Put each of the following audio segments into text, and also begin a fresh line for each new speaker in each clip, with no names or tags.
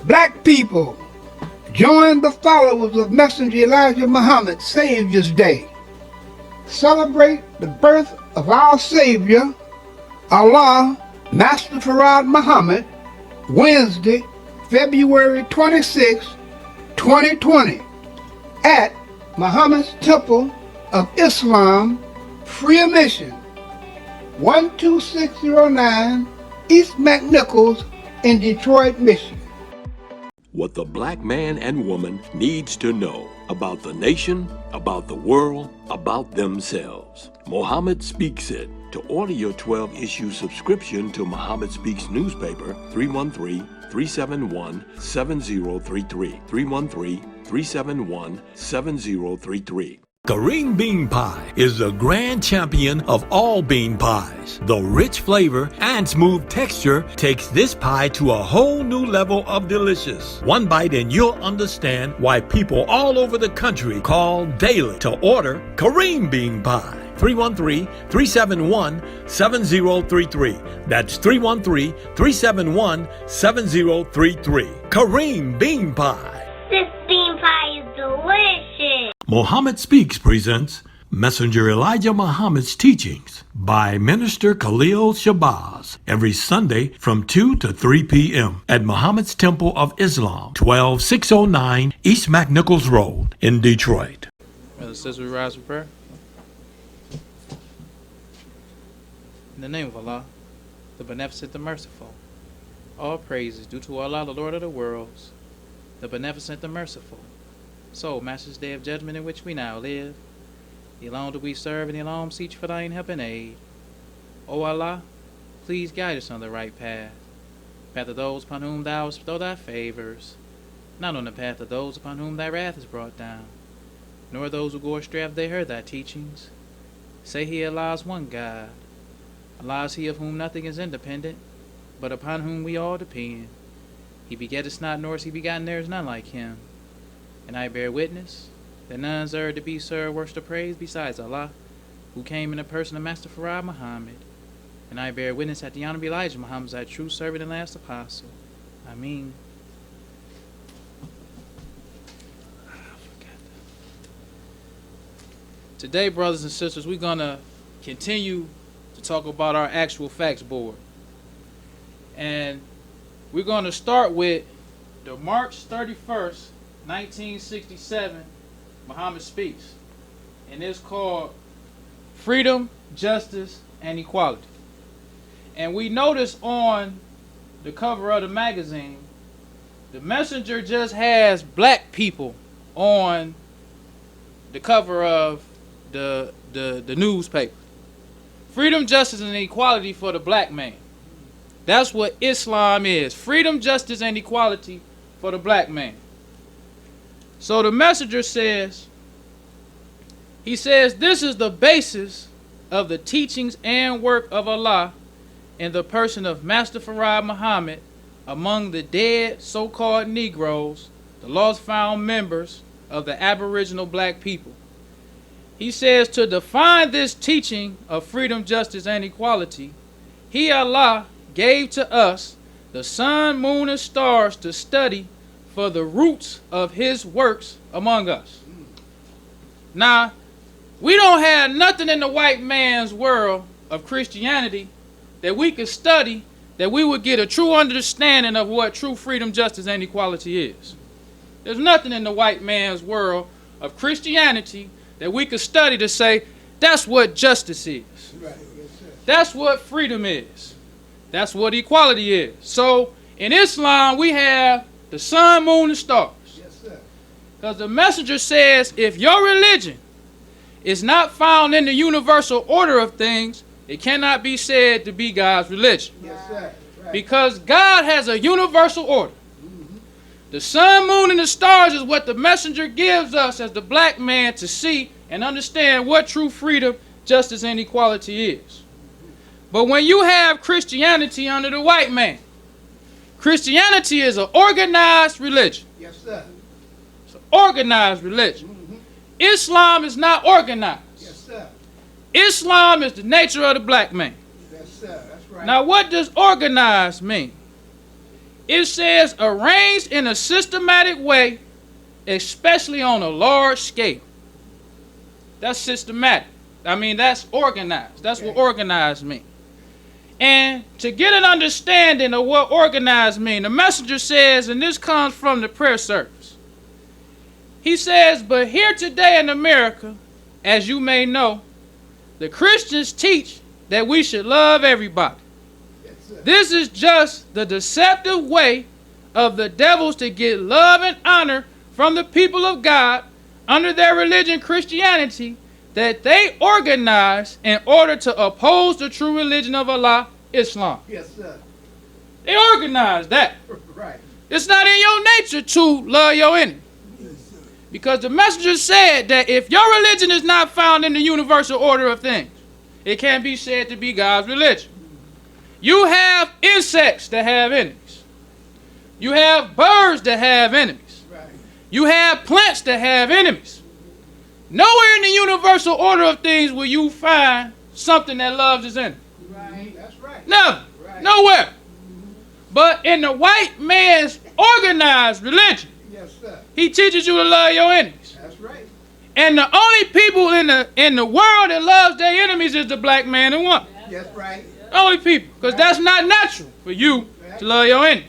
Black people, join the followers of Messenger Elijah Muhammad's Savior's Day. Celebrate the birth of our Savior, Allah, Master Farad Muhammad, Wednesday, February 26, 2020, at Muhammad's Temple of Islam, free admission, 12609 East McNichols in Detroit, Michigan.
What the black man and woman needs to know about the nation, about the world, about themselves. Muhammad Speaks It. To order your 12-issue subscription to Muhammad Speaks newspaper, 313-371-7033. 313-371-7033. Kareem Bean Pie is the grand champion of all bean pies. The rich flavor and smooth texture takes this pie to a whole new level of delicious. One bite and you'll understand why people all over the country call daily to order Kareem Bean Pie. 313-371-7033. That's 313-371-7033. Kareem Bean Pie.
This bean pie is delicious.
Muhammad Speaks presents Messenger Elijah Muhammad's Teachings by Minister Khalil Shabazz every Sunday from 2 to 3 p.m. at Muhammad's Temple of Islam, 12609 East McNichols Road in Detroit.
Brothers and sisters, we rise for prayer. In the name of Allah, the Beneficent, the Merciful, all praise is due to Allah, the Lord of the worlds, the Beneficent, the Merciful. So, Master's Day of Judgment in which we now live, the alone do we serve, and the alone beseech for thine help and aid. O Allah, please guide us on the right path, path of those upon whom thou bestow thy favors, not on the path of those upon whom thy wrath is brought down, nor those who go astray after they heard thy teachings. Say he, Allah is one God. Allah is he of whom nothing is independent, but upon whom we all depend. He begetteth not, nor is he begotten, there is none like him. And I bear witness that none deserve to be served worship of praise besides Allah, who came in the person of Master Farad Muhammad. And I bear witness that the Honorable Elijah Muhammad is thy true servant and last apostle. Ameen. Today, brothers and sisters, we're going to continue to talk about our actual facts board. And we're going to start with the March 31st, 1967, Muhammad Speaks. And it's called Freedom, Justice, and Equality. And we notice on the cover of the magazine, the messenger just has black people on the cover of the newspaper. Freedom, justice, and equality for the black man. That's what Islam is. Freedom, justice, and equality for the black man. So the messenger says, he says, this is the basis of the teachings and work of Allah in the person of Master Farad Muhammad among the dead so-called Negroes, the lost found members of the Aboriginal black people. He says, to define this teaching of freedom, justice, and equality, He, Allah, gave to us the sun, moon, and stars to study for the roots of His works among us. Now, we don't have nothing in the white man's world of Christianity that we could study that we would get a true understanding of what true freedom, justice, and equality is. There's nothing in the white man's world of Christianity that we could study to say, that's what justice is. Right. That's what freedom is. That's what equality is. So, in Islam, we have the sun, moon, and stars. Yes, sir. Because the messenger says, if your religion is not found in the universal order of things, it cannot be said to be God's religion. Yes, sir. Right. Because God has a universal order. The sun, moon, and the stars is what the messenger gives us as the black man to see and understand what true freedom, justice, and equality is. But when you have Christianity under the white man, Christianity is an organized religion. Yes, sir. It's an organized religion. Mm-hmm. Islam is not organized. Yes, sir. Islam is the nature of the black man. Yes, sir. That's right. Now, what does organized mean? it says arranged in a systematic way, especially on a large scale. That's systematic. I mean, that's organized. That's what organized means. And to get an understanding of what organized means, the messenger says, and this comes from the prayer service, he says, but here today in America, as you may know, the Christians teach that we should love everybody. This is just the deceptive way of the devils to get love and honor from the people of God under their religion, Christianity, that they organize in order to oppose the true religion of Allah, Islam.
Yes, sir.
They organize that.
Right.
It's not in your nature to love your enemy. Because the messenger said that if your religion is not found in the universal order of things, it can't be said to be God's religion. You have insects that have enemies. You have birds that have enemies.
Right.
You have plants that have enemies. Nowhere in the universal order of things will you find something that loves its enemy.
Right. That's right.
Never.
Right.
Nowhere. But in the white man's organized religion,
Yes, sir.
he teaches you to love your enemies.
That's right.
And the only people in the world that loves their enemies is the black man and woman.
Yes, right.
The only people. Because that's not natural for you to love your enemies.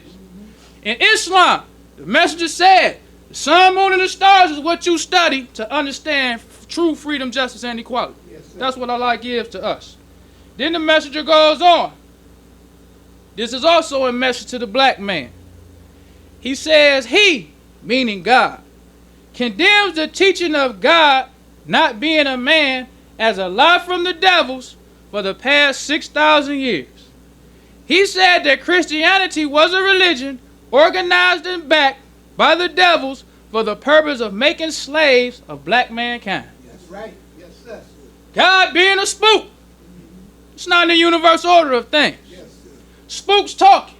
In Islam, the messenger said, the sun, moon, and the stars is what you study to understand true freedom, justice, and equality.
Yes, sir.
That's what Allah gives to us. Then the messenger goes on. This is also a message to the black man. He says, he, meaning God, condemns the teaching of God not being a man as a lie from the devils for the past 6,000 years. He said that Christianity was a religion organized and backed by the devils for the purpose of making slaves of black mankind.
That's right. Yes, sir.
God being a spook. It's not in the universal order of things.
Yes, sir.
Spooks talking.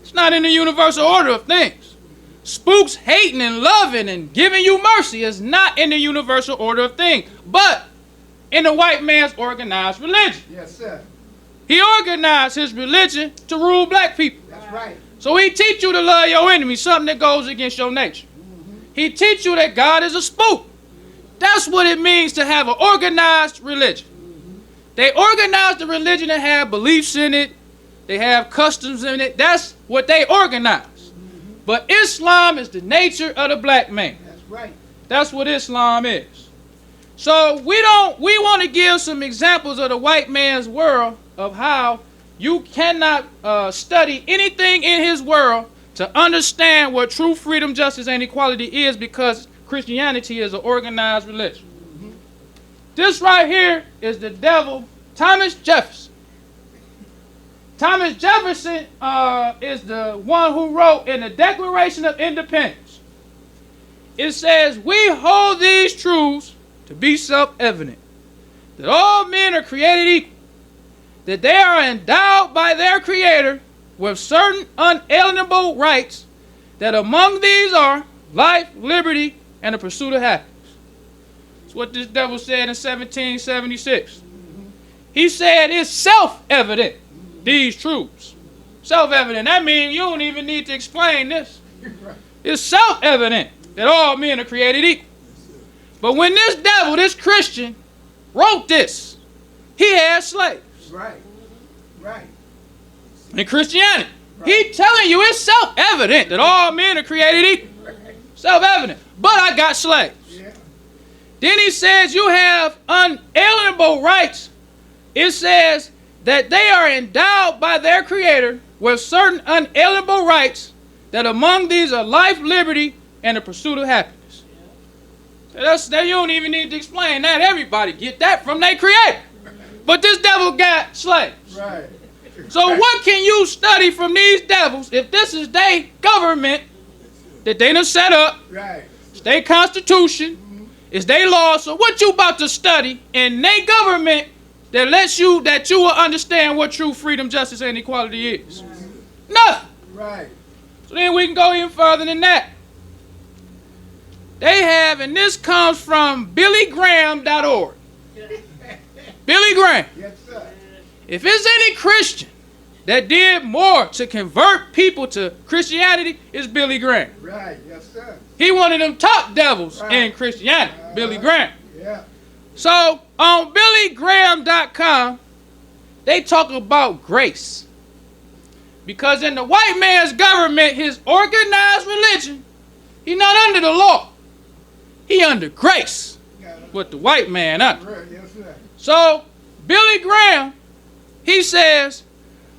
It's not in the universal order of things. Spooks hating and loving and giving you mercy is not in the universal order of things. But in the white man's organized religion.
Yes, sir.
He organized his religion to rule black people.
That's right.
So he teach you to love your enemy, something that goes against your nature. He teach you that God is a spook. That's what it means to have an organized religion. They organize the religion and have beliefs in it. They have customs in it. That's what they organize. But Islam is the nature of the black man.
That's right.
That's what Islam is. So we want to give some examples of the white man's world of how you cannot study anything in his world to understand what true freedom, justice, and equality is, because Christianity is an organized religion. This right here is the devil, Thomas Jefferson. Thomas Jefferson is the one who wrote in the Declaration of Independence. It says, we hold these truths to be self-evident, that all men are created equal, that they are endowed by their Creator with certain unalienable rights, that among these are life, liberty, and the pursuit of happiness. That's what this devil said in 1776. He said it's self-evident, these truths. Self-evident. That means you don't even need to explain this. It's self-evident that all men are created equal. But when this devil, this Christian, wrote this, he had slaves.
Right. Right.
In Christianity, he telling you it's self-evident that all men are created equal. Self-evident. But I got slaves.
Yeah.
Then he says you have unalienable rights. It says that they are endowed by their Creator with certain unalienable rights, that among these are life, liberty, and the pursuit of happiness. That you don't even need to explain that. Everybody get that from their Creator. But this devil got slaves.
Right.
So what can you study from these devils if this is their government that they done set up?
Right.
It's their constitution. It's their law. So what you about to study in their government that you will understand what true freedom, justice, and equality is? Nothing.
Right.
So then we can go even further than that. They have, and this comes from BillyGraham.org. Billy Graham.
Yes, sir.
If it's any Christian that did more to convert people to Christianity is Billy Graham.
Right, yes, sir.
He one of them top devils
Right.
in Christianity, Billy Graham.
Yeah.
So on BillyGraham.com, they talk about grace. Because in the white man's government, his organized religion, he not under the law. He under grace. With the white man under.
Right, yes, sir.
So Billy Graham, he says,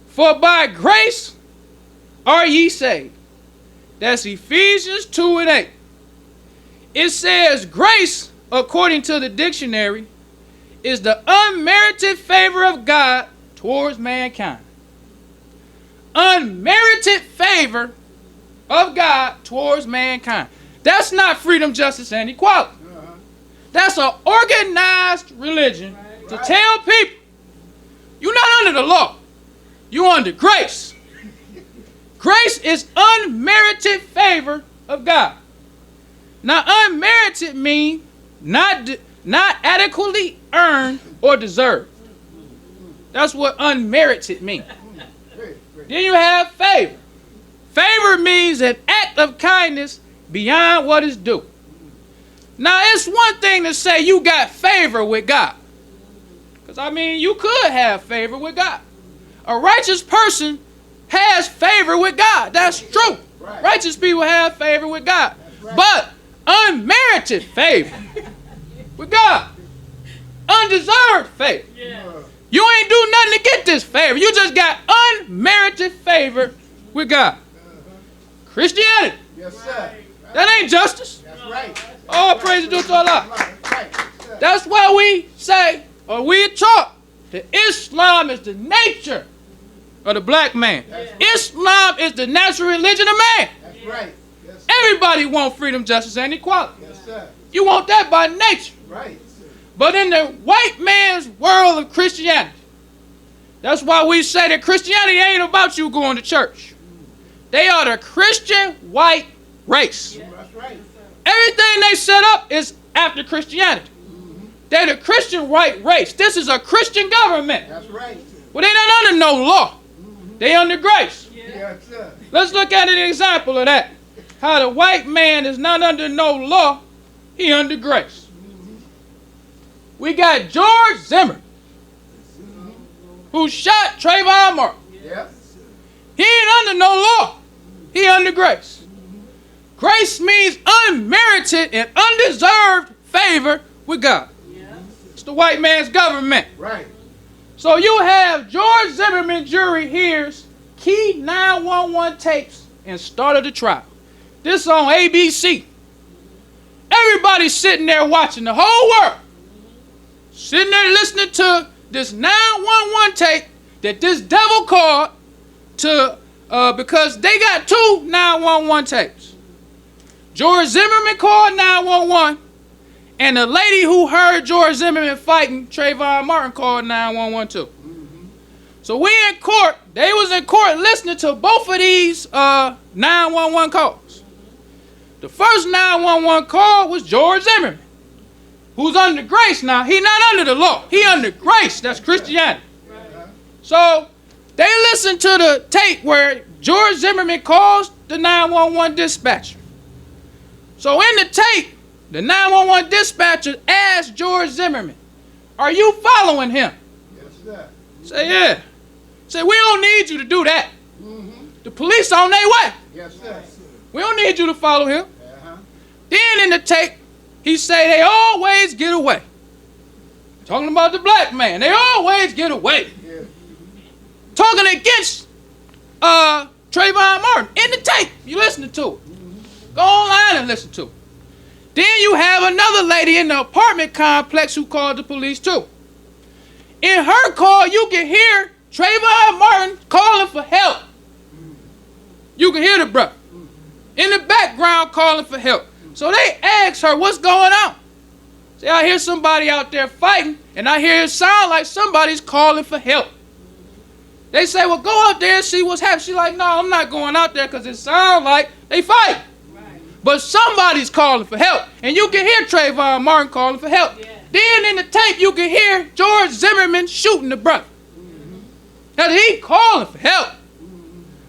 for by grace are ye saved. That's Ephesians 2 and 8. It says grace, according to the dictionary, is the unmerited favor of God towards mankind. Unmerited favor of God towards mankind. That's not freedom, justice, and equality. That's an organized religion to tell people you're not under the law. You're under grace. Grace is unmerited favor of God. Now, unmerited means not adequately earned or deserved. That's what unmerited means. Then you have favor. Favor means an act of kindness beyond what is due. Now, it's one thing to say you got favor with God. Because, I mean, you could have favor with God. A righteous person has favor with God. That's true. Right. Righteous people have favor with God. Right. But unmerited favor with God. Undeserved favor. Yeah. You ain't do nothing to get this favor. You just got unmerited favor with God. Christianity. Yes, sir. That ain't justice. That's right. All praise to Allah. That's why we say, or we taught, that Islam is the nature of the black man. Right. Islam is the natural religion of man. That's right. Yes, everybody wants freedom, justice, and equality. Yes, sir. You want that by nature. Right. But in the white man's world of Christianity, that's why we say that Christianity ain't about you going to church. They are the Christian white race. Yeah. That's right. Everything they set up is after Christianity. Mm-hmm. They're the Christian white race. This is a Christian government. That's right. Well, they're not under no law. Mm-hmm. They under grace. Yeah. Yes, sir. Let's look at an example of that. How the white man is not under no law. He under grace. Mm-hmm. We got George Zimmerman, who shot Trayvon Martin. Yeah. He ain't under no law. He under grace. Grace means unmerited and undeserved favor with God. Yeah. It's the white man's government. Right. So you have George Zimmerman jury hears key 911 tapes and started the trial. This on ABC. Everybody's sitting there watching, the whole world. Sitting there listening to this 911 tape that this devil called to, because they got two 911 tapes. George Zimmerman called 911, and the lady who heard George Zimmerman fighting Trayvon Martin called 911 too. Mm-hmm. So we in court, they was in court listening to both of these 911 calls. The first 911 call was George Zimmerman, who's under grace now. He not under the law. He under grace. That's Christianity. Right. So they listened to the tape where George Zimmerman calls the 911 dispatcher. So in the tape, the 911 dispatcher asked George Zimmerman, "Are you following him?" Yes, sir. Say, yeah. Say, we don't need you to do that. Mm-hmm. The police on their way. Yes, sir. We don't need you to follow him. Uh-huh. Then in the tape, he say they always get away. Talking about the black man. They always get away. Yeah. Talking against Trayvon Martin. In the tape, you listening to it. Go online and listen to it. Then you have another lady in the apartment complex who called the police too. In her call, you can hear Trayvon Martin calling for help. You can hear the brother in the background calling for help. So they asked her, what's going on? Say, I hear somebody out there fighting, and I hear it sound like somebody's calling for help. They say, well, go out there and see what's happening. She's like, no, I'm not going out there because it sounds like they fight. But somebody's calling for help. And you can hear Trayvon Martin calling for help. Yeah. Then in the tape, you can hear George Zimmerman shooting the brother. Mm-hmm. He calling for help.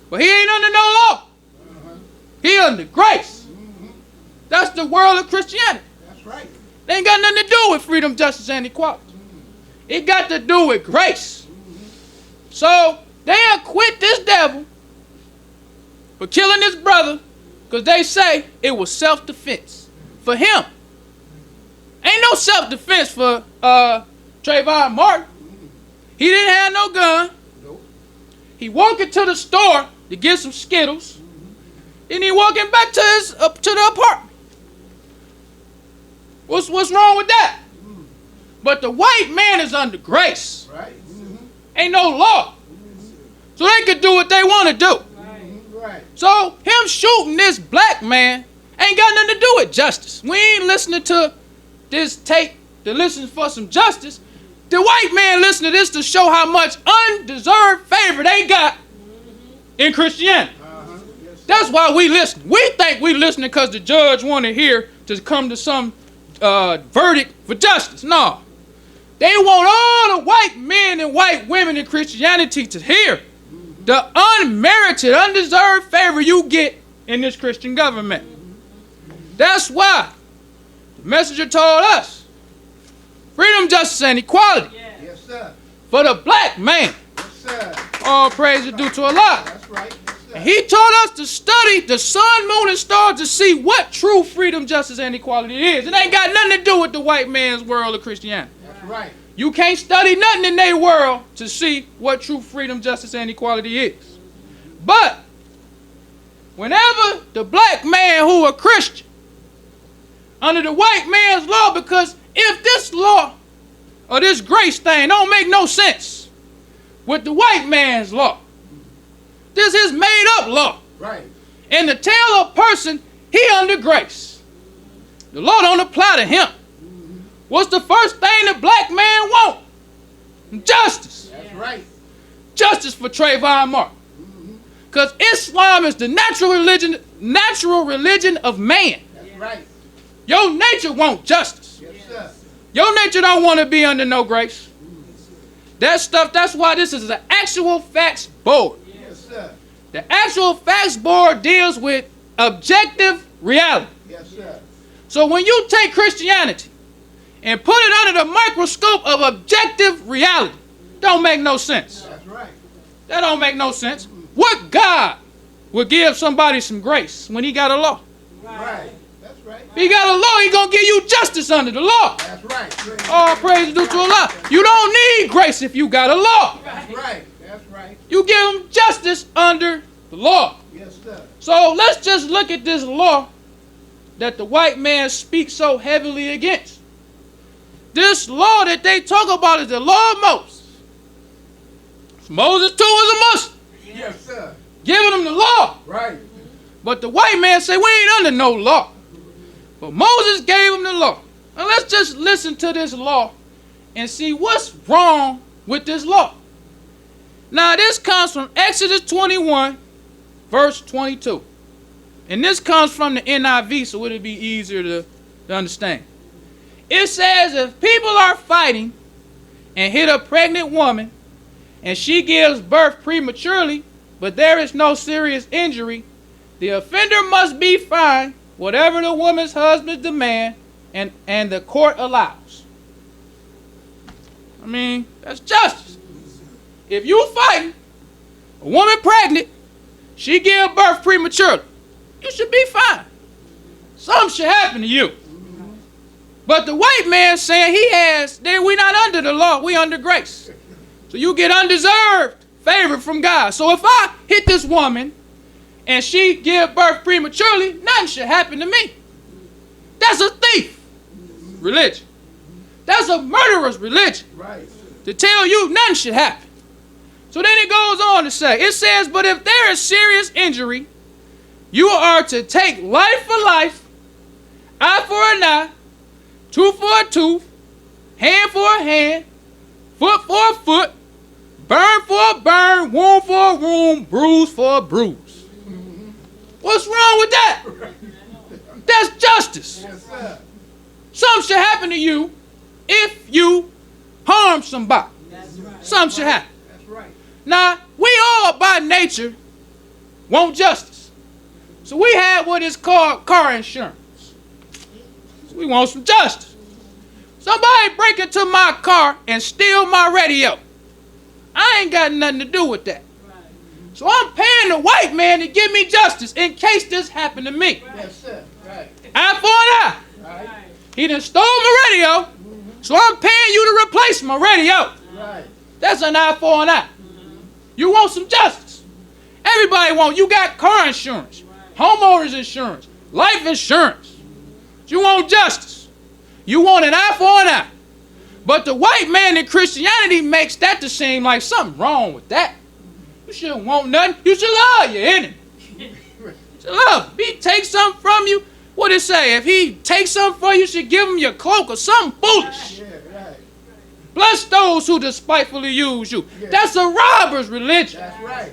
But he ain't under no law. He under grace. That's the world of Christianity.
That's right.
They ain't got nothing to do with freedom, justice, and equality. It got to do with grace. So they acquit this devil for killing his brother because they say it was self-defense for him. Ain't no self-defense for Trayvon Martin. He didn't have no gun. He walked into the store to get some Skittles. Then he walking back to the apartment. What's wrong with that? But the white man is under grace.
Right.
Ain't no law. So they could do what they want to do.
Right.
So him shooting this black man ain't got nothing to do with justice. We ain't listening to this tape to listen for some justice. The white man listening to this to show how much undeserved favor they got in Christianity. That's why we listen. We think we listening because the judge wanted here to come to some verdict for justice. No. They want all the white men and white women in Christianity to hear the unmerited, undeserved favor you get in this Christian government. That's why the messenger told us freedom, justice, and equality
Yes, sir.
for the black man.
Yes, sir.
All praise is due to Allah.
That's right. Yes, sir.
He told us to study the sun, moon, and stars to see what true freedom, justice, and equality is. It ain't got nothing to do with the white man's world of Christianity.
That's right.
You can't study nothing in their world to see what true freedom, justice, and equality is. But whenever the black man who a Christian under the white man's law, because if this law or this grace thing don't make no sense with the white man's law, this is made up law.
Right.
And to tell a person he under grace, the law don't apply to him. What's the first thing the black man want? Justice.
That's right.
Justice for Trayvon Martin. Because Islam is the natural religion of man.
That's right.
Your nature want justice.
Yes, sir.
Your nature don't want to be under no grace. That stuff, that's why this is an actual facts board.
Yes, sir.
The actual facts board deals with objective reality.
Yes, sir.
So when you take Christianity and put it under the microscope of objective reality, don't make no sense.
That's right.
That don't make no sense. What God would give somebody some grace when he got a law?
Right. That's right.
If he got a law, he gonna give you justice under the law.
That's right.
All praise due to Allah. You don't need grace if you got a law.
That's right. That's right.
You give him justice under the law.
Yes, sir.
So let's just look at this law that the white man speaks so heavily against. This law that they talk about is the law of Moses. Moses too was a Muslim,
Yes, sir.
giving them the law.
Right.
But the white man say we ain't under no law. But Moses gave him the law. Now let's just listen to this law and see what's wrong with this law. Now this comes from Exodus 21, verse 22. And this comes from the NIV, so it'll be easier to understand. It says if people are fighting and hit a pregnant woman and she gives birth prematurely, but there is no serious injury, the offender must be fined whatever the woman's husband demands and the court allows. I mean, that's justice. If you fighting a woman pregnant, she give birth prematurely, you should be fined. Something should happen to you. But the white man saying we're not under the law, we under grace. So you get undeserved favor from God. So if I hit this woman and she give birth prematurely, nothing should happen to me. That's a thief religion. That's a murderer's religion.
Right.
To tell you nothing should happen. So then it goes on to say, it says, but if there is serious injury, you are to take life for life, eye for an eye, tooth for a tooth, hand for a hand, foot for a foot, burn for a burn, wound for a wound, bruise for a bruise. What's wrong with that? That's justice.
Yes, sir.
Something should happen to you if you harm somebody. Something should happen.
That's right.
Now, we all by nature want justice. So we have what is called car insurance. So we want some justice. Somebody break into my car and steal my radio. I ain't got nothing to do with that. So I'm paying the white man to give me justice in case this happened to me.
Yes, sir. Right.
Eye for an eye.
Right.
He done stole my radio, so I'm paying you to replace my radio.
Right.
That's an eye for an eye. You want some justice. Everybody want. You got car insurance, homeowners insurance, life insurance. You want justice. You want an eye for an eye. But the white man in Christianity makes that to seem like something wrong with that. You shouldn't want nothing. You should love your enemy. You should love him. If he takes something from you, what it say? If he takes something from you, you should give him your cloak or something foolish.
Yeah, right.
Bless those who despitefully use you.
Yeah.
That's a robber's religion.
That's right.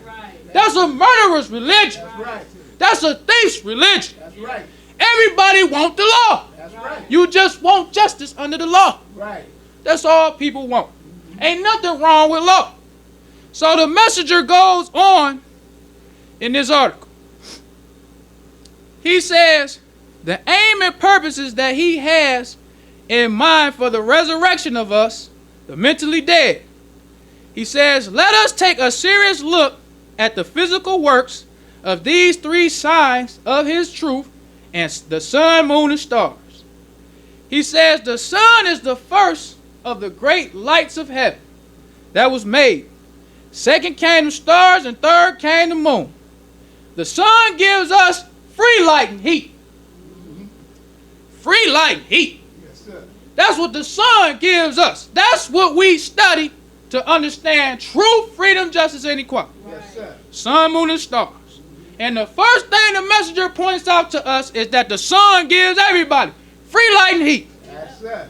That's a murderer's religion.
That's right.
That's a thief's religion.
That's right.
Everybody want the law.
That's right.
You just want justice under the law.
Right.
That's all people want. Ain't nothing wrong with law. So the messenger goes on in this article. He says the aim and purposes that he has in mind for the resurrection of us, the mentally dead. He says, let us take a serious look at the physical works of these three signs of his truth and the sun, moon, and stars. He says the sun is the first of the great lights of heaven that was made. Second came the stars, and third came the moon. The sun gives us free light and heat. Free light and heat.
Yes, sir.
That's what the sun gives us. That's what we study to understand true freedom, justice, and equality.
Yes, sir.
Sun, moon, and stars. And the first thing the messenger points out to us is that the sun gives everybody free light and heat.
Yes, sir.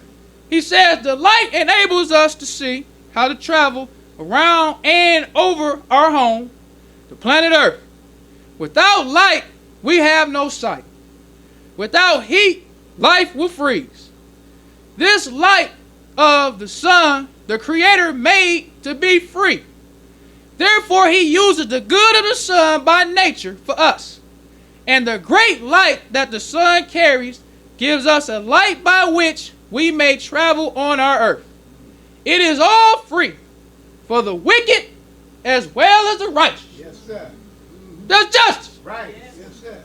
He says the light enables us to see how to travel around and over our home, the planet Earth. Without light, we have no sight. Without heat, life will freeze. This light of the sun, the Creator made to be free. Therefore, he uses the good of the sun by nature for us. And the great light that the sun carries gives us a light by which we may travel on our earth. It is all free for the wicked as well as the righteous.
Yes, sir.
That's justice.
Right. Yes, sir.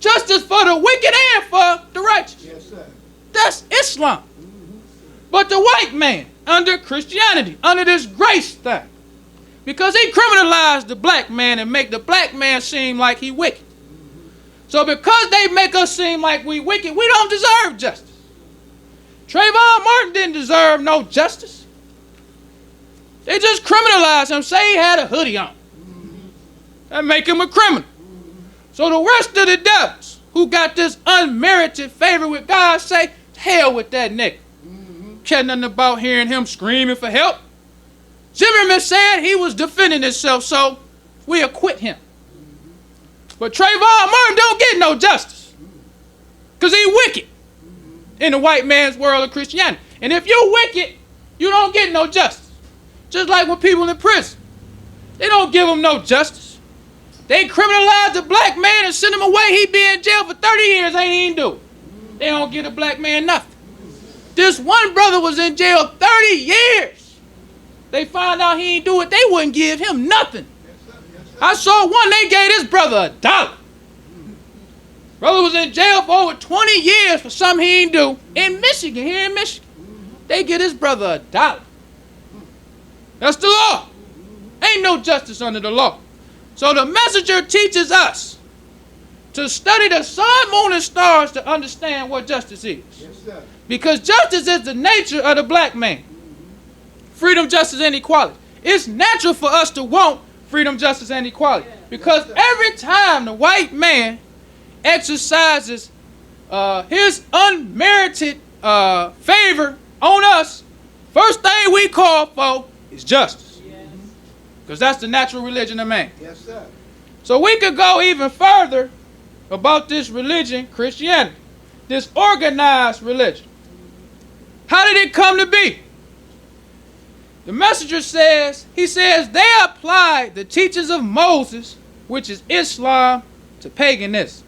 Justice for the wicked and for the righteous.
Yes, sir.
That's Islam. But the white man, under Christianity, under this grace thing, because he criminalized the black man and make the black man seem like he wicked. So because they make us seem like we wicked, we don't deserve justice. Trayvon Martin didn't deserve no justice. They just criminalized him, say he had a hoodie on. That make him a criminal. So the rest of the devils who got this unmerited favor with God say, hell with that nigga. Care nothing about hearing him screaming for help. Zimmerman said he was defending himself, so we acquit him. But Trayvon Martin don't get no justice because he wicked in the white man's world of Christianity. And if you're wicked, you don't get no justice. Just like with people in prison. They don't give them no justice. They criminalize the black man and send him away. He be in jail for 30 years, ain't even do it. They don't get a black man nothing. This one brother was in jail 30 years. They found out he ain't do it. They wouldn't give him nothing. I saw one, they gave this brother $1. Brother was in jail for over 20 years for something he ain't do in Michigan, here in Michigan. They give this brother $1. That's the law. Ain't no justice under the law. So the messenger teaches us to study the sun, moon, and stars to understand what justice is.
Yes, sir.
Because justice is the nature of the black man. Freedom, justice, and equality. It's natural for us to want freedom, justice, and equality. Because every time the white man exercises his unmerited favor on us, first thing we call for is justice. Because that's the natural religion of man.
Yes, sir.
So we could go even further about this religion, Christianity, this organized religion. How did it come to be? The messenger says, he says, they applied the teachings of Moses, which is Islam, to paganism.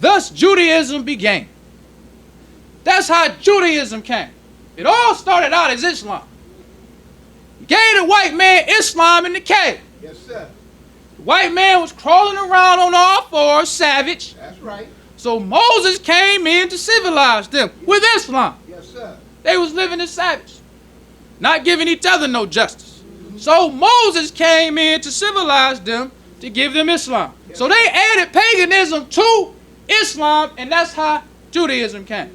Thus Judaism began. That's how Judaism came. It all started out as Islam. He gave the white man Islam in the cave.
Yes, sir.
The white man was crawling around on all fours, savage.
That's right.
So Moses came in to civilize them with Islam.
Yes, sir.
They was living as savage, not giving each other no justice. So Moses came in to civilize them, to give them Islam. So they added paganism to Islam, and that's how Judaism came.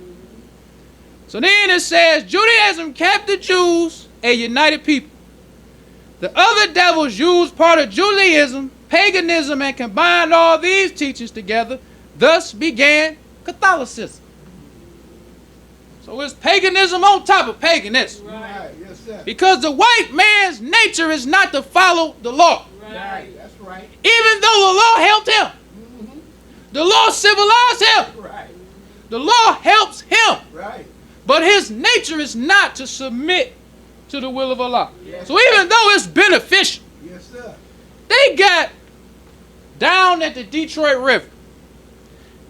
So then it says, Judaism kept the Jews a united people. The other devils used part of Judaism, paganism, and combined all these teachings together. Thus began Catholicism. So it's paganism on top of paganism.
Right. Yes, sir.
Because the white man's nature is not to follow the law.
Right. That's right.
Even though the law helped him.
Mm-hmm.
The law civilized him.
Right.
The law helps him.
Right.
But his nature is not to submit to the will of Allah.
Yes.
So even though it's beneficial,
Yes, sir.
they got down at the Detroit River.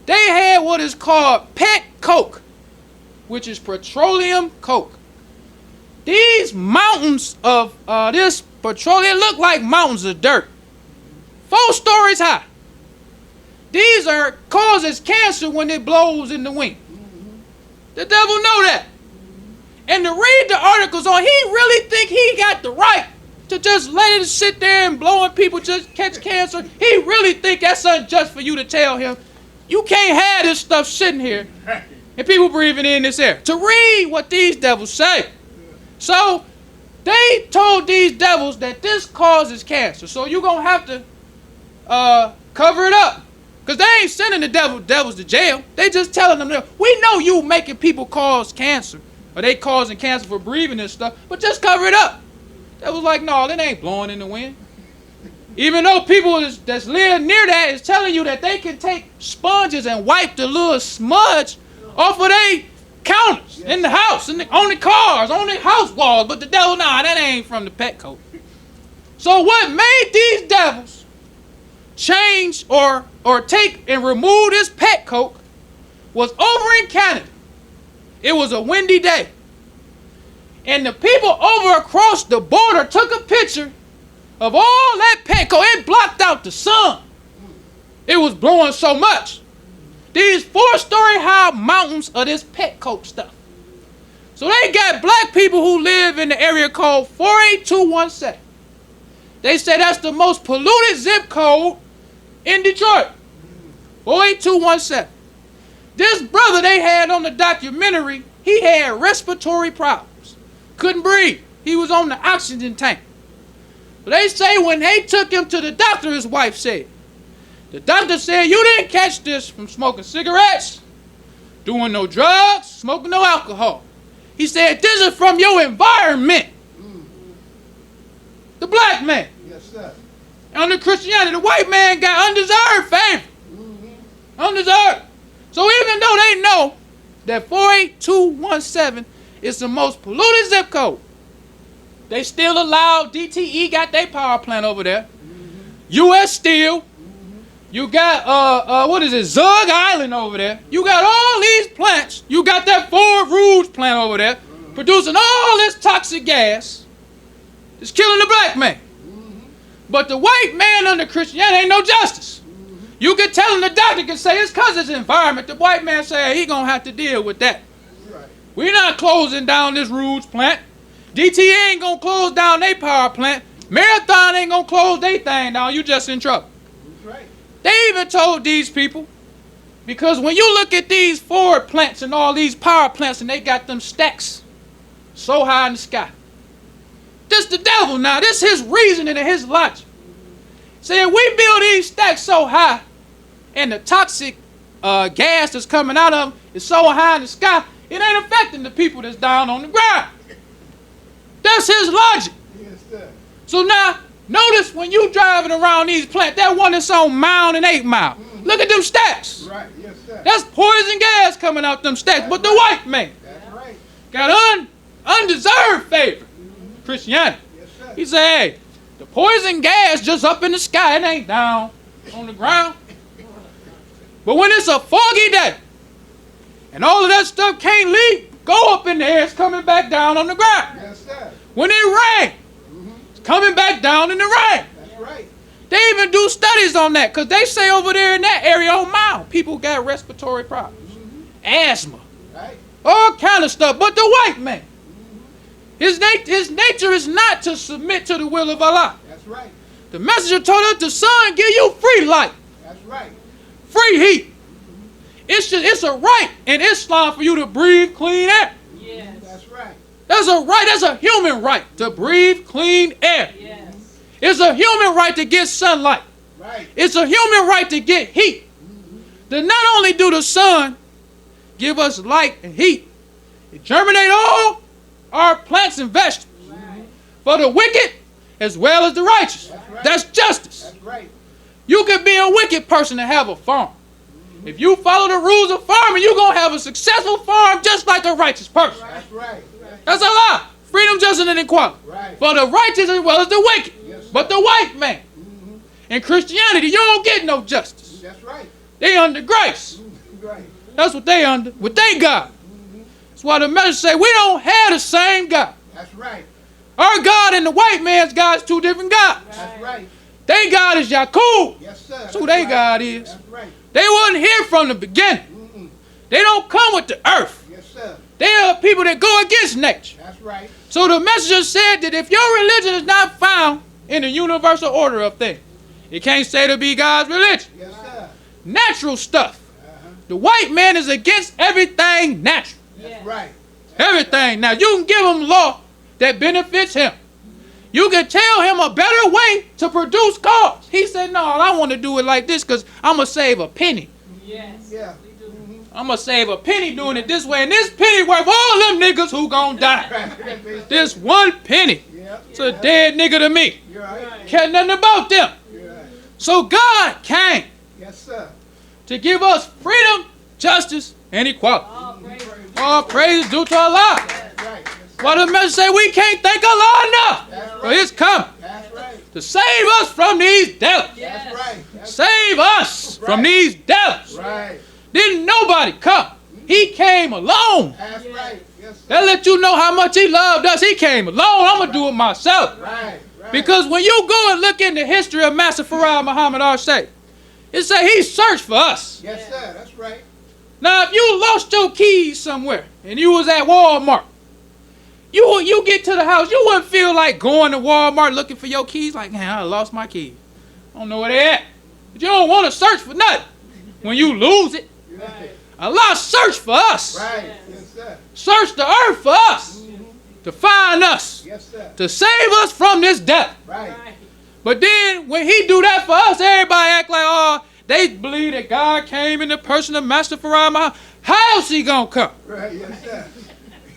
They had what is called pet coke, which is petroleum coke. These mountains of this petroleum look like mountains of dirt. 4 stories high. These are causes cancer when it blows in the wind. The devil know that. And to read the articles on, he really think he got the right to just let it sit there and blowing people just catch cancer. He really think that's unjust for you to tell him, you can't have this stuff sitting here and people breathing in this air. To read what these devils say. So they told these devils that this causes cancer. So you're going to have to cover it up. Because they ain't sending the devils to jail. They just telling them, we know you making people cause cancer. Or they causing cancer for breathing and stuff. But just cover it up. They was like, no, that ain't blowing in the wind. Even though people that's living near that is telling you that they can take sponges and wipe the little smudge off of their counters in the house, on the cars, on the house walls. But the devil, nah, that ain't from the pet coat. So what made these devils change or take and remove this pet coke was over in Canada. It was a windy day. And the people over across the border took a picture of all that pet coke. It blocked out the sun. It was blowing so much. These 4-story high mountains of this pet coke stuff. So they got black people who live in the area called 48217. They say that's the most polluted zip code in Detroit. 48217. This brother they had on the documentary, he had respiratory problems. Couldn't breathe. He was on the oxygen tank. But they say when they took him to the doctor, his wife said, the doctor said, you didn't catch this from smoking cigarettes, doing no drugs, smoking no alcohol. He said, this is from your environment. The black man.
Yes, sir.
Under Christianity, the white man got undeserved favor. Undeserved. So even though they know that 48217 is the most polluted zip code, they still allow DTE got their power plant over there. U.S. Steel. You got, what is it, Zug Island over there. You got all these plants. You got that Ford Rouge plant over there producing all this toxic gas. It's killing the black man. But the white man under Christianity ain't no justice. You can tell him, the doctor can say it's because it's environment. The white man say, hey, he going to have to deal with that.
Right.
We're not closing down this Rouge plant. DTA ain't going to close down their power plant. Marathon ain't going to close their thing down. You just in trouble.
That's right.
They even told these people, because when you look at these Ford plants and all these power plants and they got them stacks so high in the sky. This the devil now. This his reasoning and his logic. Saying we build these stacks so high and the toxic gas that's coming out of them is so high in the sky, it ain't affecting the people that's down on the ground. That's his logic.
Yes, sir.
So now, notice when you driving around these plants, that one that's on Mile and 8 Mile. Look at them stacks.
Right. Yes, sir.
That's poison gas coming out them stacks. But the white man
That's right.
got undeserved favor. Christianity.
Yes, sir.
He said, hey, the poison gas just up in the sky. It ain't down on the ground. But when it's a foggy day and all of that stuff can't leave, go up in the air, it's coming back down on the ground.
Yes, sir.
When it rains, it's coming back down in the rain.
That's right.
They even do studies on that because they say over there in that area on Mount, people got respiratory problems, asthma,
Right.
all kind of stuff. But the white man, his nature is not to submit to the will of Allah.
That's right.
The messenger told us the sun give you free light,
That's right.
free heat. It's a right in Islam for you to breathe clean air.
Yes.
That's right.
That's a right. That's a human right to breathe clean air.
Yes.
It's a human right to get sunlight.
Right.
It's a human right to get heat. Then not only do the sun give us light and heat, it germinate all our plants and vegetables.
Right.
For the wicked as well as the righteous.
That's right.
That's justice.
That's right.
You can be a wicked person and have a farm. If you follow the rules of farming, you're going to have a successful farm just like a righteous person.
That's right.
That's Allah. Freedom, justice, and equality.
Right.
For the righteous as well as the wicked.
Yes, sir.
But the white man, in Christianity, you don't get no justice.
That's right.
They under grace.
Right.
That's what they under. What they got. That's why the message say we don't have the same God.
That's right.
Our God and the white man's God is two different gods.
That's right.
They God is Yaqub.
Yes, sir.
That's who they God is.
That's right.
They wasn't here from the beginning. They don't come with the earth.
Yes, sir.
They are people that go against nature.
That's right.
So the messenger said that if your religion is not found in the universal order of things, it can't say to be God's religion.
Yes, sir.
Natural stuff. The white man is against everything natural.
That's right.
Everything. Now you can give him law that benefits him. You can tell him a better way to produce cars. He said, no, I want to do it like this because I'm going to save a penny.
Yes.
Yeah.
We do.
I'm going to save a penny doing it this way. And this penny worth all them niggas who going to die. This one penny.
Yeah.
It's a dead nigga to me.
You're right.
Care nothing about them.
You're right.
So God came
Yes, sir.
to give us freedom, justice, and equality.
All praise.
All praise due to Allah.
That's right.
Why the message say we can't thank Allah enough.
That's
For His coming
That's right.
to save us from these devils.
Yes.
That's right. That's
Save us from these devils.
right.
Didn't nobody come. He came alone.
That's right. Yes, sir.
That let you know how much He loved us. He came alone. I'm going to do it myself.
Right. Right.
Because when you go and look in the history of Master Farad Muhammad Al-Shaykh, it say he searched for us.
Yes, sir. That's right.
Now, if you lost your keys somewhere and you was at Walmart, you get to the house, you wouldn't feel like going to Walmart looking for your keys. Like, man, I lost my keys. I don't know where they at. But you don't want to search for nothing. When you lose it,
Right.
Allah searched for us.
Right. Yes, sir.
Search the earth for us. To find us.
Yes, sir.
To save us from this death.
Right.
Right.
But then when He do that for us, everybody act like, oh, they believe that God came in the person of Master Farad Muhammad. How else He gonna come?
Right. Yes, sir.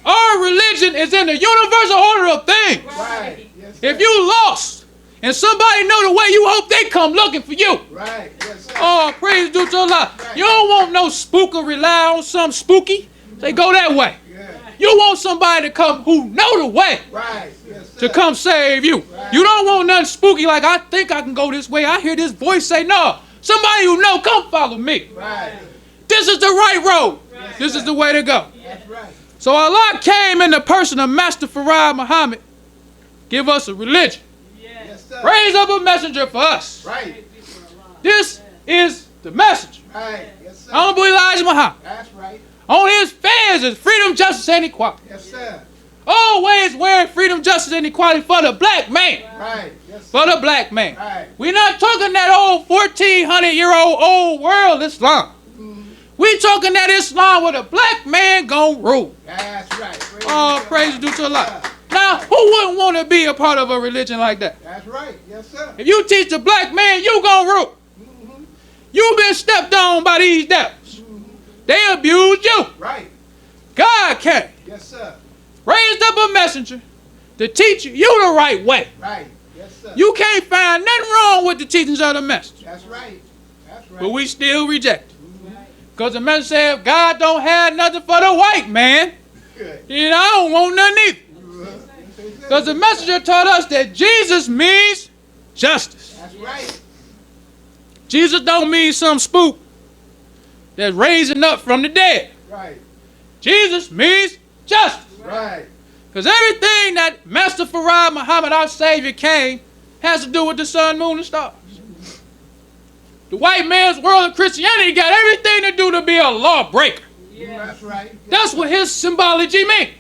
Our religion is in the universal order of things.
Right. Yes, sir.
If you lost and somebody know the way, you hope they come looking for you.
Right. Yes, sir.
Oh, praise due to Allah. You don't want no spooker rely on some spooky. They go that way.
Yeah.
You want somebody to come who know the way
Right. Yes, sir.
to come save you. You don't want nothing spooky like, I think I can go this way. I hear this voice say, no. Somebody who know, come follow me.
Right.
This is the right road. This is the way to go.
That's right.
So Allah came in the person of Master Farad Muhammad, give us a religion,
Yes.
Yes, sir.
raise up a messenger for us.
Right.
This is the messenger.
Right. Yes, sir.
Honorable Elijah Muhammad.
That's right.
On his fans is freedom, justice, and equality.
Yes, sir.
Always wearing freedom, justice, and equality for the black man.
Right. Yes, sir.
For the black man.
Right.
We're not talking that old 1400-year-old old world Islam. We talking that Islam where the black man gon' rule.
That's right.
Oh, praise due to Allah. Now, who wouldn't want to be a part of a religion like that?
That's right. Yes, sir.
If you teach the black man, you gon' rule. You've been stepped on by these devils. They abused you.
Right.
God came,
Yes, sir.
raised up a messenger to teach you the right way.
Right. Yes, sir.
You can't find nothing wrong with the teachings of the messenger.
That's right. That's right.
But we still reject it. Because the messenger said, if God don't have nothing for the white man,
Good.
then I don't want nothing either.
Yes,
Because the messenger taught us that Jesus means justice.
That's right.
Jesus don't mean some spook that's raising up from the dead.
Right.
Jesus means justice.
Right.
Because everything that Master Farad Muhammad, our Savior, came has to do with the sun, moon, and stars. The white man's world of Christianity got everything to do to be a lawbreaker.
That's right.
That's what his symbology means.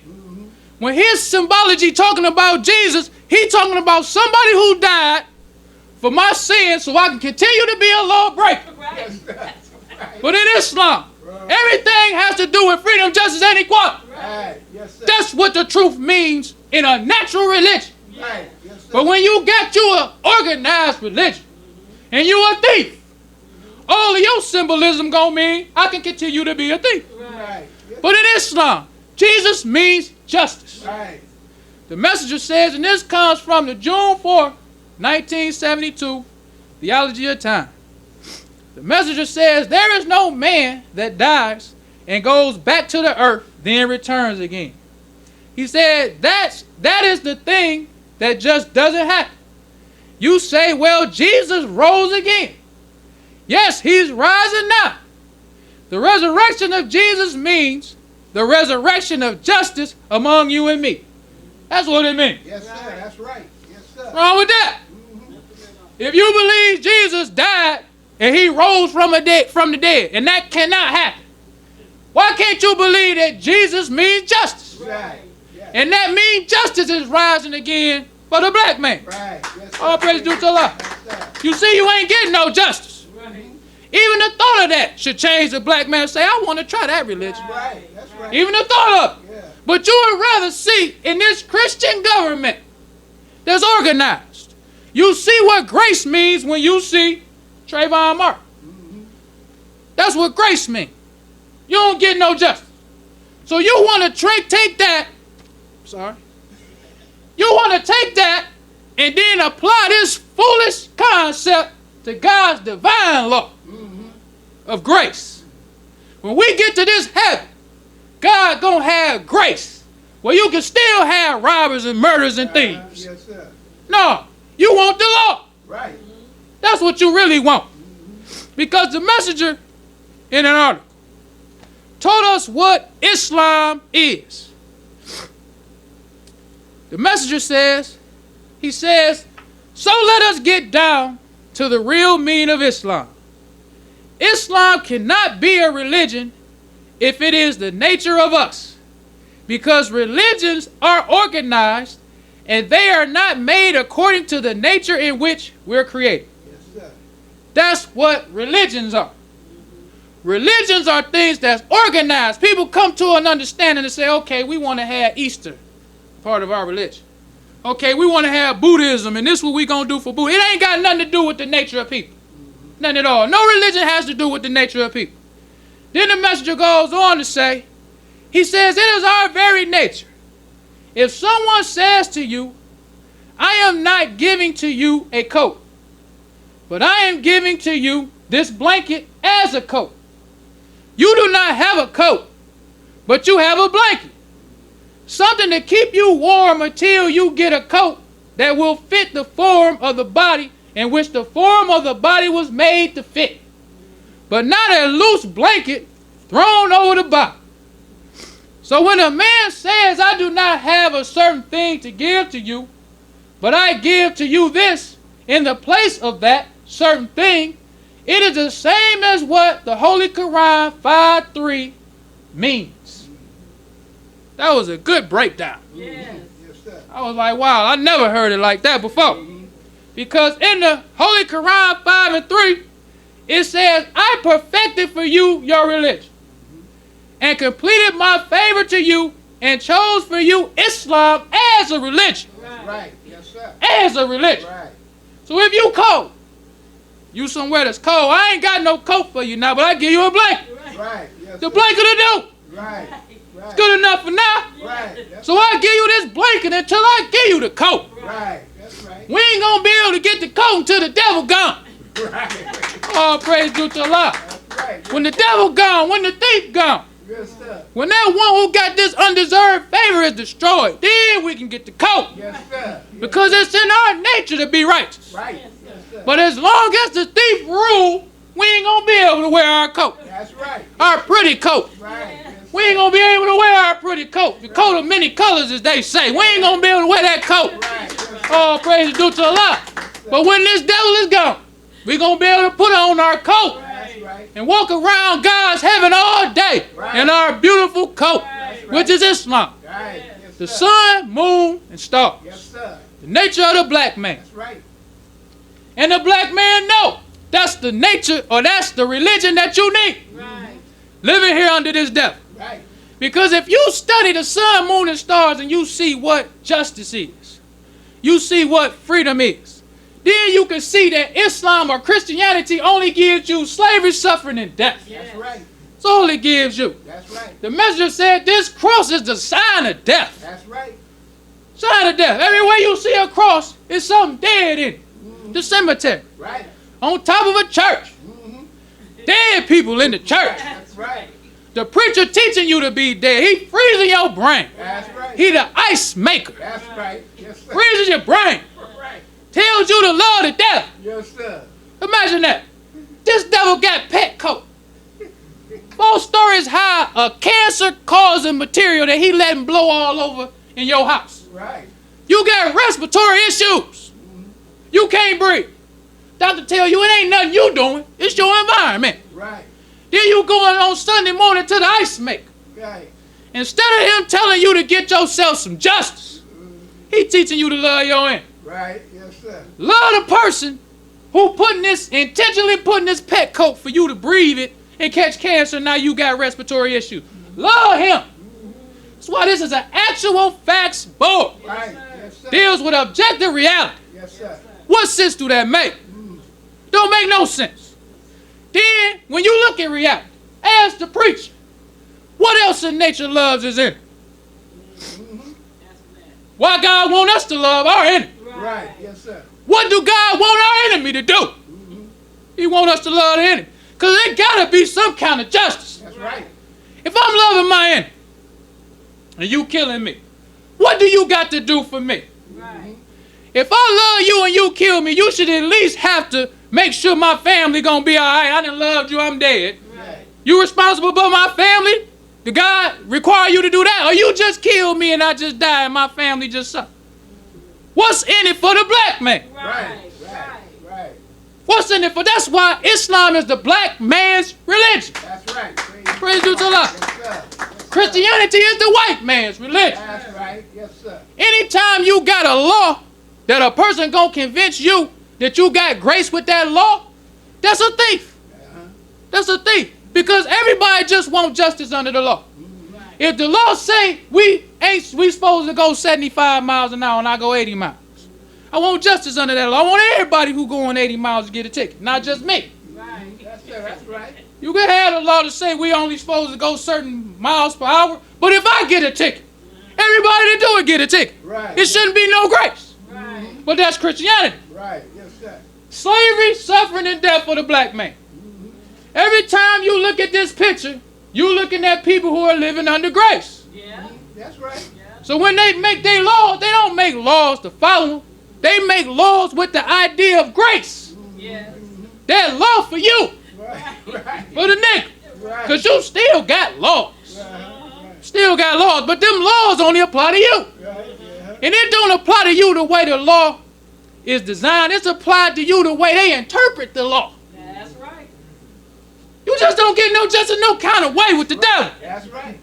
When his symbology talking about Jesus, he talking about somebody who died for my sins so I can continue to be a lawbreaker.
Yes, that's right.
But in Islam, everything has to do with freedom, justice, and equality.
Right. Yes, sir.
That's what the truth means in a natural religion.
Right. Yes, sir.
But when you got you an organized religion and you a thief, all of your symbolism gonna mean I can continue to be a thief.
Right. Yes,
But in Islam, Jesus means justice.
right.
The messenger says, and this comes from the June 4th, 1972 Theology of Time. The messenger says, there is no man that dies and goes back to the earth, then returns again. He said, that is the thing that just doesn't happen. You say, well, Jesus rose again. Yes, he's rising now. The resurrection of Jesus means the resurrection of justice among you and me. That's what it means.
Yes, sir. That's right. Yes, sir.
What's wrong with that? If you believe Jesus died and he rose from the dead, and that cannot happen, why can't you believe that Jesus means justice?
Right. Yes.
And that means justice is rising again for the black man.
Right. Yes, sir.
All praise due to Allah.
Yes, sir.
You see, you ain't getting no justice. Even the thought of that should change the black man to say, I want to try that religion.
Right. That's right.
Even the thought of it.
Yeah.
But you would rather see in this Christian government that's organized, you see what grace means when you see Trayvon Martin. That's what grace means. You don't get no justice. So you want to take that, you want to take that and then apply this foolish concept to God's divine law of grace. When we get to this heaven, God gonna have grace where you can still have robbers and murders and thieves.
Yes, sir.
No, you want the law.
Right.
That's what you really want. Because the messenger in an article told us what Islam is. The messenger says, he says, so let us get down to the real meaning of Islam. Islam cannot be a religion if it is the nature of us, because religions are organized and they are not made according to the nature in which we're created.
Yes, sir.
That's what religions are. Religions are things that's organized. People come to an understanding and say, okay, we want to have Easter, part of our religion. Okay, we want to have Buddhism, and this is what we're going to do for Buddha. It ain't got nothing to do with the nature of people. Nothing at all. No religion has to do with the nature of people. Then the messenger goes on to say, he says, it is our very nature. If someone says to you, I am not giving to you a coat, but I am giving to you this blanket as a coat. You do not have a coat, but you have a blanket. Something to keep you warm until you get a coat that will fit the form of the body in which the form of the body was made to fit, but not a loose blanket thrown over the body. So when a man says, I do not have a certain thing to give to you, but I give to you this in the place of that certain thing, it is the same as what the Holy Quran 5:3 means. That was a good breakdown.
Yes, sir.
I was like, wow, I never heard it like that before. Because in the Holy Quran 5:3, it says, I perfected for you your religion and completed my favor to you and chose for you Islam as a religion.
Right. Yes, sir.
As a religion.
Right.
So if you cold, you somewhere that's cold, I ain't got no coat for you now, but I give you a blanket.
Right. Yes,
The
sir.
blanket will do.
Right.
It's good enough for now.
Right. That's
So I give you this blanket until I give you the coat.
right. That's right.
We ain't gonna be able to get the coat until the devil gone.
Right.
All praise due to Allah.
That's right.
When the devil gone, when the thief gone,
Yes, sir.
When that one who got this undeserved favor is destroyed, then we can get the coat.
Yes, sir.
Because it's in our nature to be righteous.
Right. Yes, sir.
But as long as the thief rule, we ain't going to be able to wear our coat.
That's right.
Our pretty coat.
Right. Yes,
We ain't going to be able to wear our pretty coat. The coat of many colors, as they say. We ain't going to be able to wear that coat.
right. Yes, sir.
Oh, praise due to Allah. But when this devil is gone, we're going to be able to put on our coat
That's right.
and walk around God's heaven all day in our beautiful coat, which is Islam.
Right. Yes,
The
sir.
sun, moon, and stars.
Yes, sir.
The nature of the black man.
That's right.
And the black man know that's the nature or that's the religion that you need.
Right.
Living here under this devil.
Right.
Because if you study the sun, moon, and stars and you see what justice is, you see what freedom is, then you can see that Islam or Christianity only gives you slavery, suffering, and death.
That's right.
That's all it gives you.
That's right.
The messenger said this cross is the sign of death.
That's right.
Sign of death. Everywhere you see a cross, it's something dead in it. The cemetery.
Right.
On top of a church. Dead people in the church.
That's right.
The preacher teaching you to be dead. He freezing your brain.
That's right.
He the ice maker.
That's right. Yes, sir.
Freezes your brain.
Right.
Tells you to love to death.
Yes, sir.
Imagine that. This devil got pet coat. Full stories how a cancer causing material that he letting blow all over in your house.
Right.
You got respiratory issues. You can't breathe. Doctor tell you it ain't nothing you doing. It's your environment.
Right.
Then you going on Sunday morning to the ice maker.
Right.
Instead of him telling you to get yourself some justice, he teaching you to love your enemy.
Right. Yes, sir.
Love the person who intentionally putting this pet coat for you to breathe it and catch cancer. Now you got respiratory issues. Love him. That's why this is an actual facts board.
Right. Yes, sir.
Deals with objective reality.
Yes, sir.
What sense do that make? Don't make no sense. Then, when you look at reality, ask the preacher, what else in nature loves is in it? Why God want us to love our enemy?
Right. Yes, sir.
What do God want our enemy to do? He want us to love the enemy. Because there gotta be some kind of justice.
That's right.
If I'm loving my enemy, and you killing me, what do you got to do for me?
Right.
If I love you and you kill me, you should at least have to make sure my family gonna be all right. I done loved you, I'm dead.
Right.
You responsible for my family? Did God require you to do that? Or you just kill me and I just die and my family just suffer? What's in it for the black man?
Right. Right. Right.
What's in it for? That's why Islam is the black man's religion.
That's right.
Praise be to Allah.
Yes, sir. Yes, sir.
Christianity is the white man's religion.
That's right. Yes, sir.
Anytime you got a law that a person gonna convince you that you got grace with that law, that's a thief. That's a thief. Because everybody just want justice under the law. If the law say we supposed to go 75 miles an hour and I go 80 miles, I want justice under that law. I want everybody who going 80 miles to get a ticket, not just me.
Right.
Yes, sir. That's right.
You can have the law to say we only supposed to go certain miles per hour, but if I get a ticket, everybody that do it get a ticket.
Right.
It shouldn't be no grace.
Right.
But that's Christianity.
Right. Yes, sir.
Slavery, suffering, and death for the black man. Every time you look at this picture, you looking at people who are living under grace.
Yeah.
That's right.
So when they make their laws, they don't make laws to follow them. They make laws with the idea of grace.
Yes.
That law for you,
Right. Right.
for the nigga.
Right.
Because you still got laws.
Right.
Still got laws, but them laws only apply to you.
Right. Yeah.
And it don't apply to you the way the law is designed. It's applied to you the way they interpret the law.
That's right.
You just don't get no justice no kind of way with the devil.
That's right.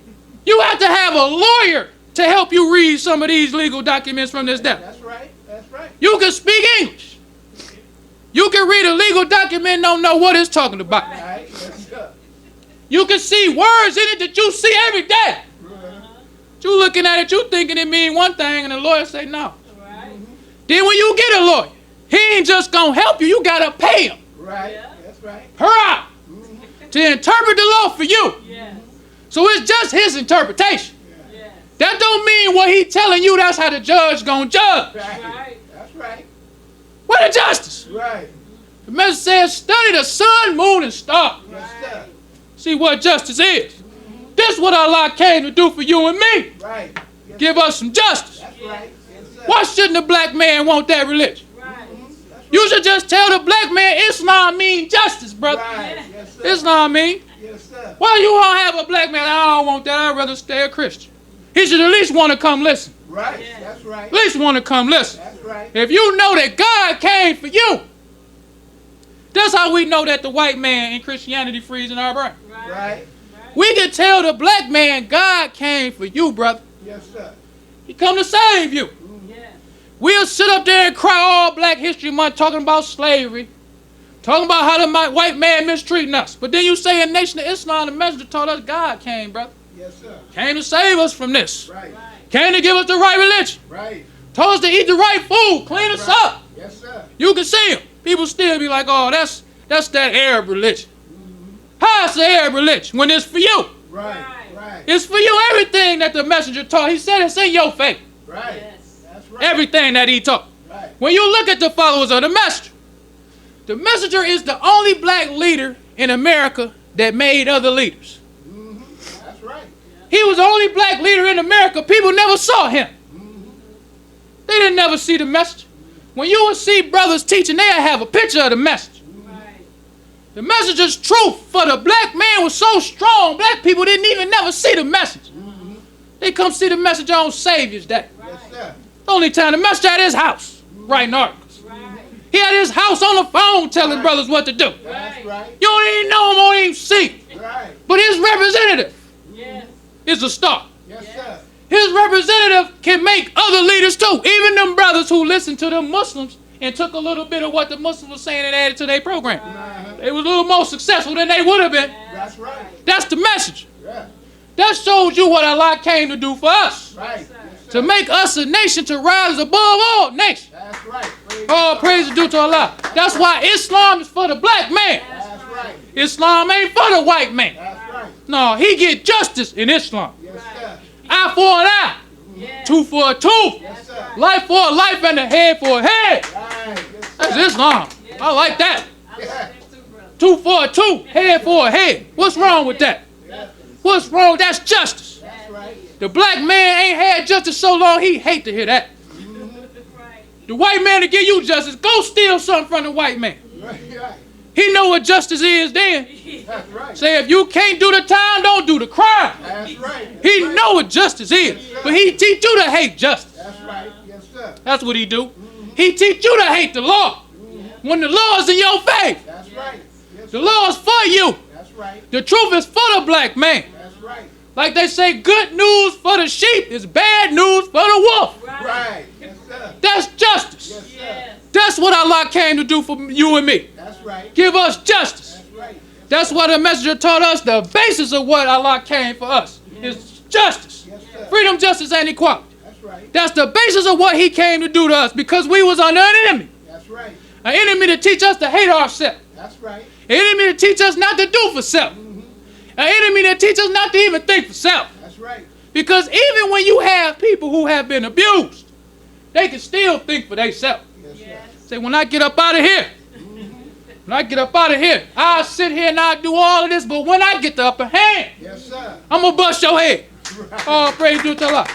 You have to have a lawyer to help you read some of these legal documents from this devil.
That's right. That's right.
You can speak English. You can read a legal document and don't know what it's talking about.
Right. Yes, sir.
You can see words in it that you see every day. You looking at it, you thinking it mean one thing, and the lawyer say no.
Right.
Then when you get a lawyer, he ain't just gonna help you. You gotta pay him
Right.
Yeah.
That's right.
per hour to interpret the law for you.
Yes.
So it's just his interpretation.
Yes.
That don't mean what he telling you. That's how the judge gonna judge.
Right.
Right.
That's right.
Where the justice?
Right.
The message says, study the sun, moon, and stars.
Yes, sir.
See what justice is. Then This is what Allah came to do for you and me.
Right. Yes,
Give us some justice.
that's right. Yes, sir.
Why shouldn't a black man want that religion? You should just tell the black man Islam means justice, brother.
Right. Yes, sir.
Islam mean.
Yes, sir.
Why you don't have a black man? I don't want that. I'd rather stay a Christian. He should at least want to come listen.
Right. That's right.
At least want to come listen.
That's right.
If you know that God came for you, that's how we know that the white man in Christianity frees in our brain.
Right.
We can tell the black man God came for you, brother.
Yes, sir.
He come to save you. We'll sit up there and cry all Black History Month talking about slavery, talking about how the white man mistreating us. But then you say in Nation of Islam, the messenger told us God came, brother.
Yes, sir.
Came to save us from this.
Right.
Came to give us the right religion.
Right.
Told us to eat the right food, clean us up.
Yes, sir.
You can see them. People still be like, oh, that's that Arab religion. How is the Arab religion when it's for you?
Right. Right.
It's for you. Everything that the messenger taught, he said it's in your faith.
Right. That's right.
Everything that he taught.
Right.
When you look at the followers of the messenger is the only black leader in America that made other leaders.
That's right.
He was the only black leader in America. People never saw him. They didn't never see the message. When you would see brothers teaching, they'd have a picture of the message. The message's truth for the black man was so strong, black people didn't even never see the message. They come see the message on Savior's Day.
Yes, sir.
The only time the messenger at his house writing articles. He had his house on the phone telling brothers what to do.
That's right.
You don't even know him, don't even see him.
Right.
But his representative is a star.
Yes, sir.
His representative can make other leaders too. Even them brothers who listened to them Muslims and took a little bit of what the Muslims were saying and added to their program. They was a little more successful than they would have been.
That's right.
That's the message.
Yeah.
That shows you what Allah came to do for us.
Right. Yes,
To
sir.
make us a nation to rise above all nations.
That's right.
All praise is due to Allah. That's why Islam is for the black man.
That's right.
Islam ain't for the white man.
That's right.
No, he get justice in Islam.
Yes, sir.
Eye for an eye. Tooth for a tooth.
Yes, sir.
Life for a life and a head for a head.
Right. Yes,
That's
sir.
Islam. I like that.
Yeah.
Tooth for a tooth, head for a head. What's wrong with that?
Yeah.
What's wrong? That's justice.
That's right.
The black man ain't had justice so long, he hate to hear that. The white man to give you justice, go steal something from the white man.
Right. Right.
He know what justice is then.
That's right.
Say if you can't do the time, don't do the crime.
That's right.
He know what justice is, but he teach you to hate justice.
That's right. Yes, sir.
That's what he do. He teach you to hate the law. When the law is in your faith,
That's right. Yes,
the
sir.
law is for you.
That's right.
The truth is for the black man.
That's right.
Like they say, good news for the sheep is bad news for the wolf.
Right. Yes, sir.
That's justice.
Yes, sir.
That's what Allah came to do for you and me.
That's right.
Give us justice.
That's right.
That's what the messenger taught us. The basis of what Allah came for us is justice.
Yes, sir.
Freedom, justice, and equality.
That's right.
That's the basis of what he came to do to us because we was under an enemy.
That's right.
An enemy to teach us to hate ourselves.
That's right.
An enemy to teach us not to do for self. An enemy to teach us not to even think for self.
That's right.
Because even when you have people who have been abused, they can still think for themselves.
Yes, sir.
Say, when I get up out of here, I'll sit here and I'll do all of this, but when I get the upper hand,
Yes, sir.
I'm going to bust your head.
Right.
Oh, praise be to Allah.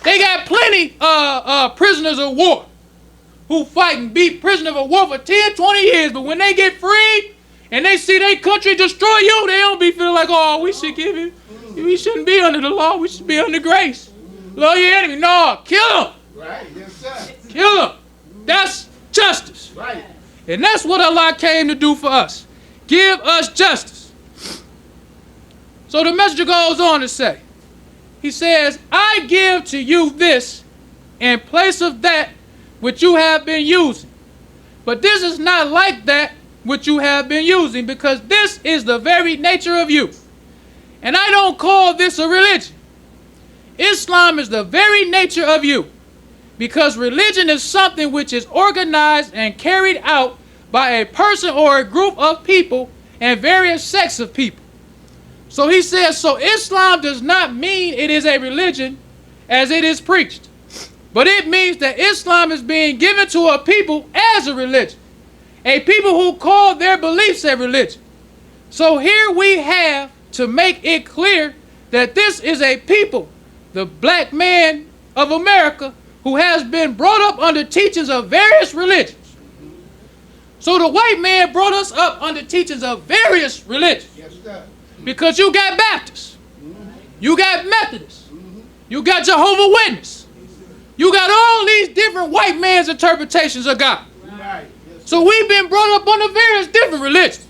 They got plenty prisoners of war who fight and be prisoners of war for 10, 20 years, but when they get freed and they see their country destroy you, they don't be feeling like, oh, we should give it. We shouldn't be under the law. We should be under grace. Love your enemy. No, kill them.
Right. Yes, sir.
Kill them. That's justice.
Right.
And that's what Allah came to do for us. Give us justice. So the messenger goes on to say, he says, I give to you this in place of that which you have been using. But this is not like that which you have been using, because this is the very nature of you. And I don't call this a religion. Islam is the very nature of you, because religion is something which is organized and carried out by a person or a group of people and various sects of people. So he says, so Islam does not mean it is a religion as it is preached, but it means that Islam is being given to a people as a religion, a people who call their beliefs a religion. So here we have to make it clear that this is a people, the black man of America, who has been brought up under teachings of various religions. So the white man brought us up under teachings of various religions.
Yes, sir.
Because you got Baptists, you got Methodists, you got Jehovah's Witness, you got all these different white man's interpretations of God.
Right.
So we've been brought up under various different religions.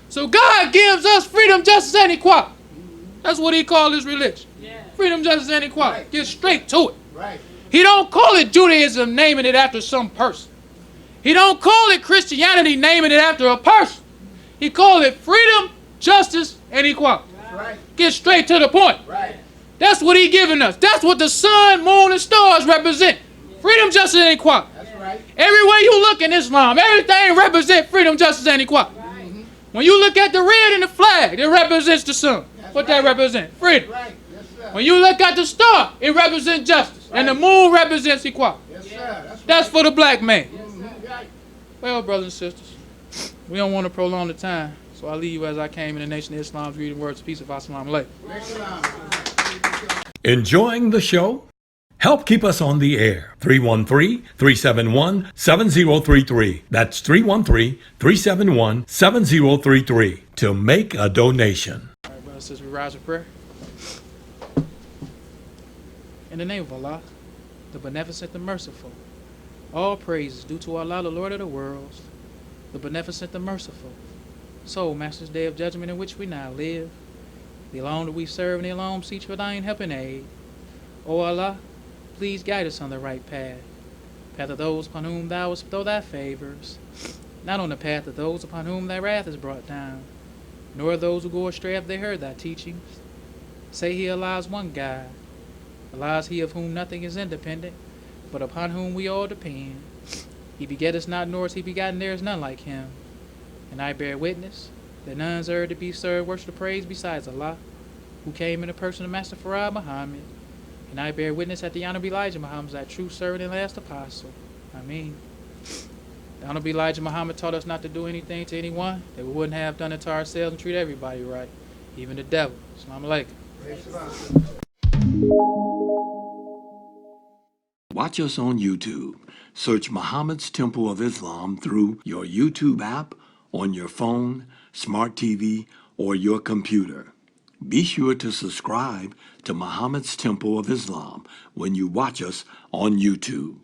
So God gives us freedom, justice, and equality. That's what he called his religion. Freedom, justice, and equality.
Right.
Get straight to it.
Right.
He don't call it Judaism, naming it after some person. He don't call it Christianity, naming it after a person. He called it freedom, justice, and equality.
Right.
Get straight to the point.
Right.
That's what he giving us. That's what the sun, moon, and stars represent. Freedom, justice, and equality.
That's right.
Everywhere you look in Islam, everything represents freedom, justice, and equality. When you look at the red in the flag, it represents the sun. What that represents? Freedom.
Right. Yes, sir.
When you look at the star, it represents justice. And the moon represents equality.
Yes, sir.
That's for the black man.
Right.
Well, brothers and sisters, we don't want to prolong the time, so I leave you as I came in the Nation of Islam's reading words of peace of Assalamu alaikum.
Enjoying the show? Help keep us on the air. 313-371-7033. That's 313-371-7033 to make a donation.
All right, brothers and sisters, we rise for prayer. In the name of Allah, the beneficent, the merciful, all praise is due to Allah, the Lord of the worlds, the beneficent, the merciful. So, Master's Day of Judgment in which we now live, the alone that we serve and the alone beseech for thine help and aid. O Allah, please guide us on the right path of those upon whom thou wilt bestow thy favors, not on the path of those upon whom thy wrath is brought down, nor those who go astray have they heard thy teachings. Say he, Allah is one God. Allah is he of whom nothing is independent, but upon whom we all depend. He begetteth not, nor is he begotten, there is none like him. And I bear witness that none is to be served, worship, or praise besides Allah, who came in the person of Master Farad Muhammad. And I bear witness that the Honorable Elijah Muhammad is that true servant and last apostle. Ameen. The Honorable Elijah Muhammad taught us not to do anything to anyone that we wouldn't have done it to ourselves, and treat everybody right, even the devil. Assalamu alaikum.
Watch us on YouTube. Search Muhammad's Temple of Islam through your YouTube app, on your phone, smart TV, or your computer. Be sure to subscribe to Muhammad's Temple of Islam when you watch us on YouTube.